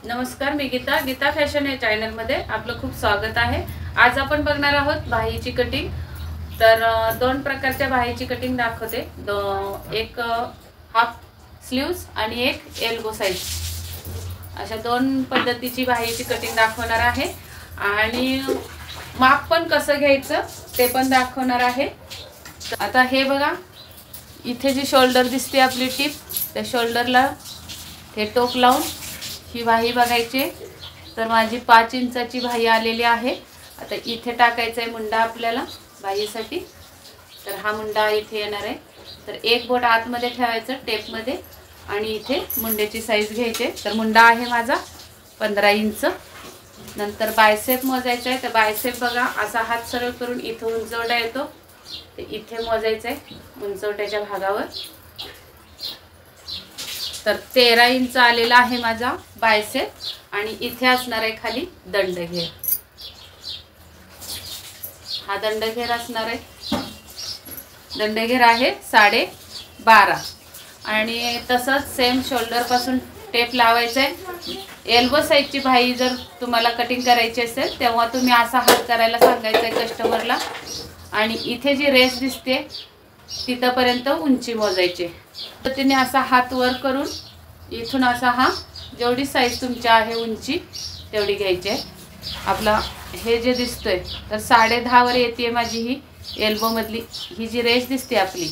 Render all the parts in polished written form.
नमस्कार, मी गीता फॅशन या चॅनल मध्ये आपलं खूप स्वागत आहे। आज आपण बघणार आहोत बाहीची कटिंग। तर दोन प्रकारच्या बाहीची कटिंग दाखवते। एक हाफ स्लीव्स आणि एक एल्बो साइज, अशा दोन पद्धतीची बाहीची कटिंग दाखवणार आहे आणि माप पण कसं घ्यायचं ते पण दाखवणार आहे। आता हे बघा, इथे जी शोल्डर दिसते आपली टिप, त्या शोल्डरला हे टोक लावून ही बाही बघायची। तर माझी 5 इंचाची बाही आलेली आहे। आता इथे टाकायचा आहे मुंडा आपल्याला बाहीसाठी। तर हा मुंडा इथे येणार आहे। तर एक बोट आतमध्ये ठेवायचं टेप मध्ये आणि इथे मुंड्याची साईज घ्यायची। तर मुंडा आहे माझा 15 इंच। नंतर बायसेप मोजायचा आहे। तर बायसेप बघा, असा हात सरळ करून इथे उंचवटा येतो, ते इथे मोजायचं आहे उंचवट्याच्या भागावर। तर 13 इंच आलेला आहे माझा बायसेप आणि इथे असणार आहे खाली दंडघेर। हा दंडघेर असणार आहे, दंडघेर आहे 12.5 आणि तसंच सेम शोल्डर पासून टेप लावायचा आहे। एल्बो साइजची बाही जर तुम्हाला कटिंग करायची असेल तेव्हा तुम्ही असा हात करायला सांगायचा आहे कस्टमरला आणि इथे जी रेस दिसते तिथपर्यंत उंची मोजायची। तर तिने असा हात वर करून इथून असा हा जेवढी साईज तुमची आहे उंची तेवढी घ्यायची आहे। आपला हे जे दिसतोय तर 10.5 वर येते माझी ही एल्बो मधली ही जी रेस दिसते आपली,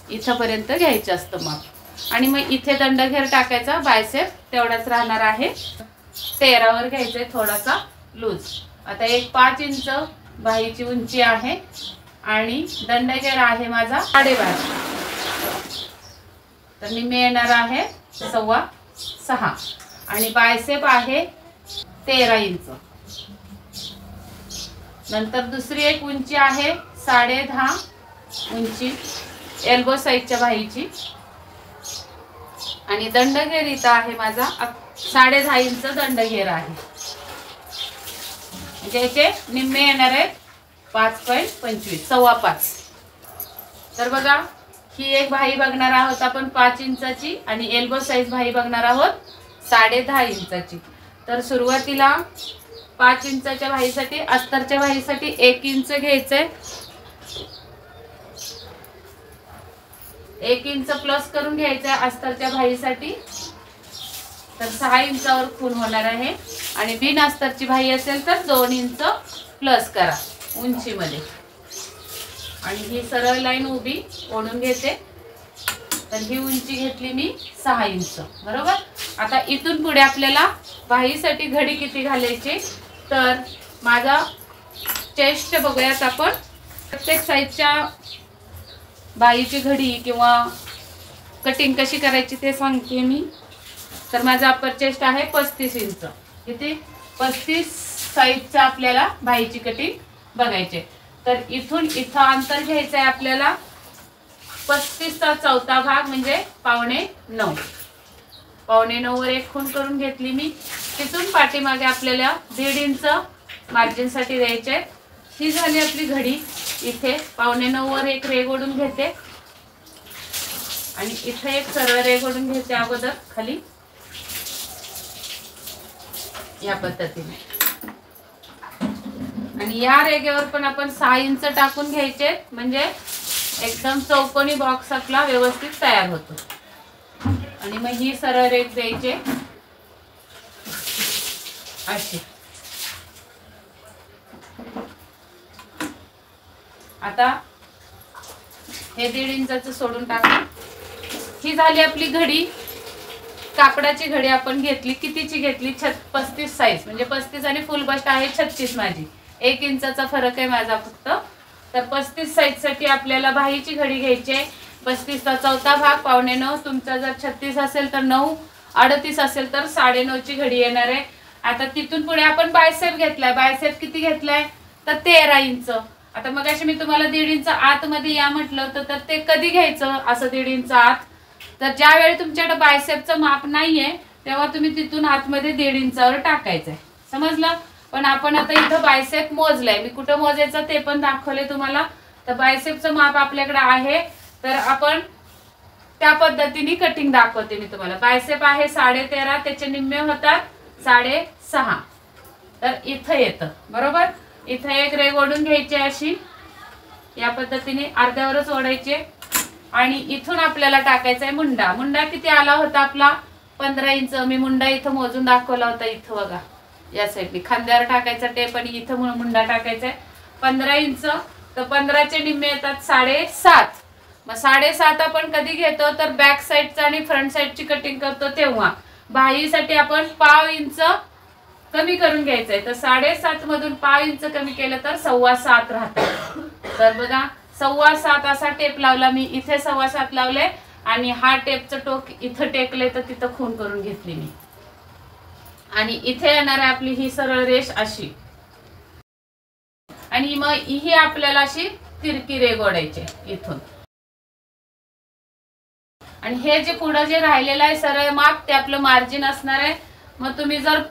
इथपर्यंत घ्यायचं असतं माप। आणि मग इथे दंडघेर टाकायचा, बायसेप तेवढाच राहणार आहे। 13 वर घ्यायचंय थोडासा लूज। आता एक 5 इंच बाहीची उंची आहे आणि दंडघेर आहे माझा 12.5। तर निम्मे येणार आहे 6.25 आणि बायसेप आहे 13 इंच। नंतर दुसरी एक उंची आहे 10.5 उंची एल्बो साइजच्या बाहीची आणि दंडघेर इथं आहे माझा 10.5 इंच दंडघेर आहे, ज्याचे निम्मे येणार आहेत 5.25 5.25। तर बघा, ही एक बाही बघणार आहोत आपण 5 इंचाची आणि एल्बो साइज बाही बघणार आहोत 10.5 इंचाची। तर सुरुवातीला 5 इंचाच्या बाहीसाठी अस्तरच्या बाहीसाठी 1 इंच घ्यायचंय, 1 इंच प्लस करून घ्यायचंय अस्तरच्या बाहीसाठी। तर 6 इंचावर खूण होणार आहे आणि बिन अस्तरची बाही असेल तर 2 इंच प्लस करा उंचीमध्ये आणि ही सरळ लाईन उभी ओढून घेते। तर ही उंची घेतली मी 6 इंच, बरोबर। आता इथून पुढे आपल्याला बाहीसाठी घडी किती घालायची, तर माझा चेस्ट बघूयात आपण। प्रत्येक साईजच्या बाहीची घडी किंवा कटिंग कशी करायची ते सांगते मी। तर माझा अप्पर चेस्ट आहे 35 इंच। किती 35 साईजचा आपल्याला बाहीची कटिंग बघायची। तर इथून इथं अंतर घ्यायचं आहे आपल्याला 35चा चौथा भाग म्हणजे 8.25। 8.25 वर एक खूण करून घेतली मी। तिथून पाठीमागे आपल्याला 1.5 इंच मार्जिन साठी द्यायचे। ही झाली आपली घडी। इथे 8.25 वर एक रेघ ओढून घेते आणि इथे एक सरळ रेघ ओढून घेते अगोदर खाली, या पद्धतीने। आणि या रेघेवर पण आपण 6 इंच टाकून घ्यायचे, म्हणजे एकदम चौकोनी बॉक्स आपला व्यवस्थित तयार होतो। आणि मग ही सरळ रेघ द्यायची अशी। आता हे 1.5 इंचाचं सोडून टाका। ही झाली आपली घडी। कापडाची घडी आपण घेतली, कितीची घेतली 35 साईज, म्हणजे 35 आणि फुल बस्ट आहे 36 माझी। 1 इंचाचा फरक आहे माझा फक्त। तर 35 साईज साठी आपल्याला बाहीची घडी घ्यायची आहे 35चा चौथा भाग 8.25। तुमचा जर 36 असेल तर 9, 38 असेल तर 9.5 ची घडी येणार आहे। आता तिथून पुढे आपण बायसेप घेतलाय। बायसेप किती घेतलाय, तर 13 इंच। आता मग अशी मी तुम्हाला 1.5 इंच आतमध्ये या म्हटलं होतं, तर ते कधी घ्यायचं असं 1.5 इंच आत, तर ज्या वेळी तुमच्याकडे बायसेपचं माप नाहीये तेव्हा तुम्ही तिथून आतमध्ये 1.5 इंचावर टाकायचंय, समजलं। पण आपण आता इथं बायसेप मोजलाय, मी कुठं मोजायचं ते पण दाखवले तुम्हाला। तर बायसेपचं माप आपल्याकडे आहे, तर आपण त्या पद्धतीने कटिंग दाखवते मी तुम्हाला। बायसेप आहे 13.5, त्याचे निम्मे होतात 6.5, तर इथं येतं बरोबर। इथं एक रेग ओढून घ्यायची अशी, या पद्धतीने अर्ध्यावरच ओढायचे आणि इथून आपल्याला टाकायचा आहे मुंडा। मुंडा किती आला होता आपला 15 इंच, मी मुंडा इथं मोजून दाखवला होता। इथं बघा या साईडने खांद्यावर टाकायचा टेप आणि इथं मुंडा टाकायचा आहे 15 इंच, तर 15चे निम्मे येतात 7.5। मग 7.5 आपण कधी घेतो तर बॅक साईडचा आणि फ्रंट साईडची कटिंग करतो तेव्हा। बाहीसाठी आपण पाव इंच कमी करून घ्यायचंय, तर 7.5 मधून पाव इंच कमी केलं तर 7.25 राहतं। तर बघा 7.25 असा टेप लावला मी, इथे 7.25 लावले आणि हा टेपचं टोक इथं टेकले तर तिथं खून करून घेतली मी। आणि इथे येणार आहे आपली ही सरळ रेष अशी, आणि मग ही आपल्याला अशी तिरकी रेघ ओढायची इथून। आणि हे जे पुढे जे राहिलेलं आहे सरळ माप ते आपलं मार्जिन असणार आहे। मग तुम्ही जर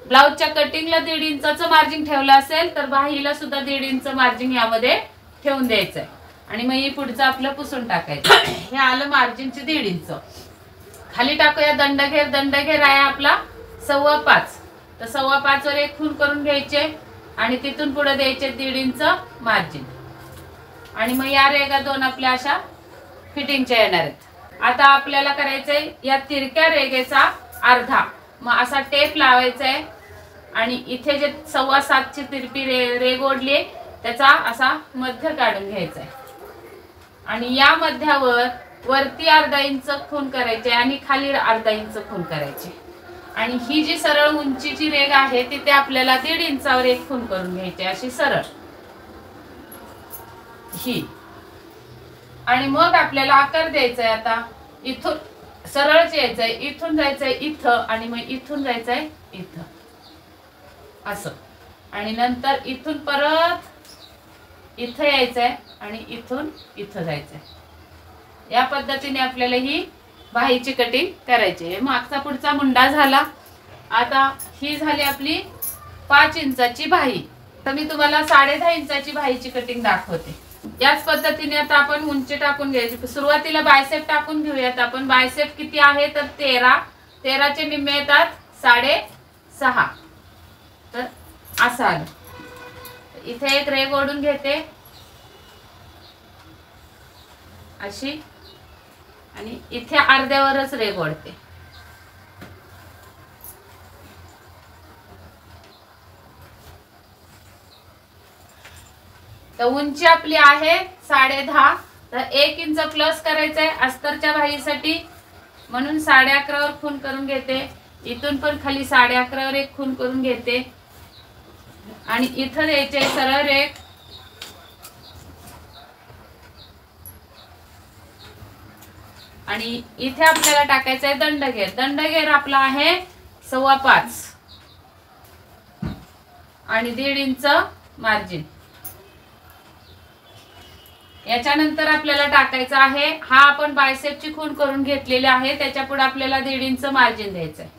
ब्लाउजच्या कटिंगला 1.5 इंचाचं मार्जिन ठेवलं असेल तर बाहीला सुद्धा 1.5 इंच मार्जिन यामध्ये ठेवून द्यायचंय आणि मग ही पुढचं आपलं पुसून टाकायचं। हे आलं मार्जिनचे 1.5 इंच। खाली टाकूया दंडघेर। दंडघेर आहे आपला 5.25, तर 5.25 वर एक खून करून घ्यायचे आणि तिथून पुढे द्यायचे 1.5 इंच मार्जिन। आणि मग या रेगा दोन आपल्या अशा फिटिंगच्या येणार आहेत। आता आपल्याला करायचंय या तिरक्या रेगेचा अर्धा, मग असा टेप लावायचा आहे आणि इथे जे 7.25 ची तिरपी रेग ओढली त्याचा असा मध्य काढून घ्यायचा आहे आणि या मध्यावर वरती अर्धा इंच खून करायचे आणि खाली अर्धा इंच खून करायचे। आणि ही जी सरळ उंचीची रेग आहे तिथे आपल्याला 1.5 इंचावर एक खून करून घ्यायची अशी सरळ ही। आणि मग आपल्याला आकार द्यायचा आहे। आता इथून सरळच यायचंय, इथून जायचंय इथं आणि मग इथून जायचंय इथं असं, आणि नंतर इथून परत इथं यायचंय आणि इथून इथं जायचंय। या पद्धतीने आपल्याला ही बाहीची कटिंग करायची आहे। मागचा पुढचा मुंडा झाला। आता ही झाली आपली 5 इंचाची बाही। तर मी तुम्हाला 10.5 इंचाची बाहीची कटिंग दाखवते। याच पद्धतीने आता आपण उंची टाकून घ्यायची। सुरुवातीला बायसेप टाकून घेऊयात आपण। बायसेप किती आहे तर 13, 13चे निम्मे येतात 6.5, तर असं आलं। इथे एक रेघ ओढून घेते अशी आणि इथे अर्ध्यावरच रेघ ओढते। तर उंची आपली आहे 10.5, तर 1 इंच प्लस करायचंय अस्तरच्या बाहीसाठी, म्हणून 11.5 वर खून करून घेते। इथून पण खाली 11.5 वर एक खून करून घेते आणि इथं द्यायचे सरळ रेघ आणि इथे आपल्याला टाकायचा आहे दंडघेर। दंडघेर आपला आहे 5.25 आणि 1.5 इंच मार्जिन। याच्यानंतर आपल्याला टाकायचा आहे, हा आपण बायसेपची खूण करून घेतलेली आहे त्याच्या पुढे आपल्याला 1.5 इंच मार्जिन द्यायचं आहे।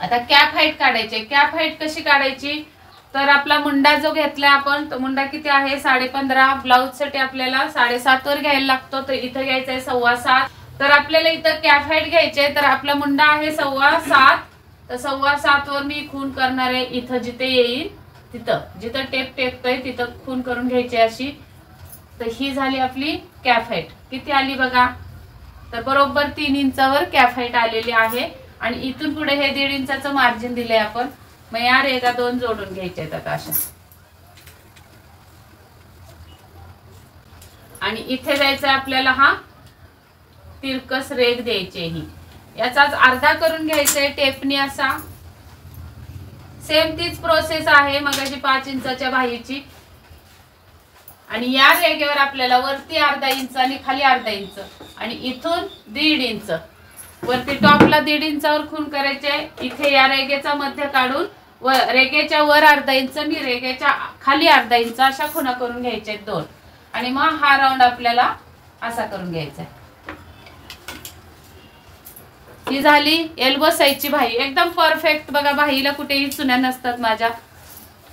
आता कॅप हाईट काढायची। कॅप हाईट कशी काढायची तर आपला मुंडा जो घेतलाय आपण तो मुंडा किती आहे 15.5, ब्लाउज साठी आपल्याला 7.5 वर घ्यायला लागतो, तर इथं घ्यायचा आहे 7.25। तर आपल्याला इथं कॅप हाईट घ्यायचे, तर आपला मुंडा आहे 7.25, तर 7.25 वर मी खून करणार आहे। इथं जिथे येईल तिथं जिथं टेप टेकतोय तिथं खून करून घ्यायची अशी। तर ही झाली आपली कॅप हाईट। किती आली बघा, तर बरोबर 3 इंचावर कॅप हाईट आलेली आहे आणि इथून पुढे हे 1.5 इंचाचं मार्जिन दिलंय आपण। मग या रेगा दोन जोडून घ्यायच्या आहेत आता अशा, आणि इथे जायचं आपल्याला हा तिरकस रेग द्यायची। ही याचाच अर्धा करून घ्यायचंय टेपनी असा। सेम तीच प्रोसेस आहे मगाशी 5 इंचाच्या बाहीची। आणि या रेगेवर आपल्याला वरती अर्धा इंच आणि खाली अर्धा इंच आणि इथून 1.5 इंच, वरती टॉपला 1.5 इंचावर खून करायचे। इथे या रेगेचा मध्य काढून रेगेच्या वर अर्धा इंच आणि रेगेच्या खाली अर्धा इंच अशा खुणा करून घ्यायच्या दोन, आणि मग हा राऊंड आपल्याला असा करून घ्यायचा आहे। ही झाली एल्बो साइजची बाही, एकदम परफेक्ट बघा, बाहीला कुठेही चुन्या नसतात माझ्या।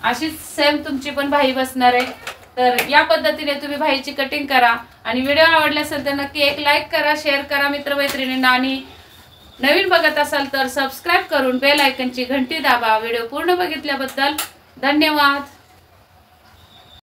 अशीच सेम तुमची पण बाही बसणार आहे। तर या पद्धतीने तुम्ही भाईची कटिंग करा आणि व्हिडिओ आवडला असेल तर नक्की एक लाईक करा, शेअर करा मित्रमैत्रिणींना आणि नवीन बघत असाल तर सबस्क्राईब करून बेल आयकॉनची घंटी दाबा. व्हिडिओ पूर्ण बघितल्याबद्दल धन्यवाद.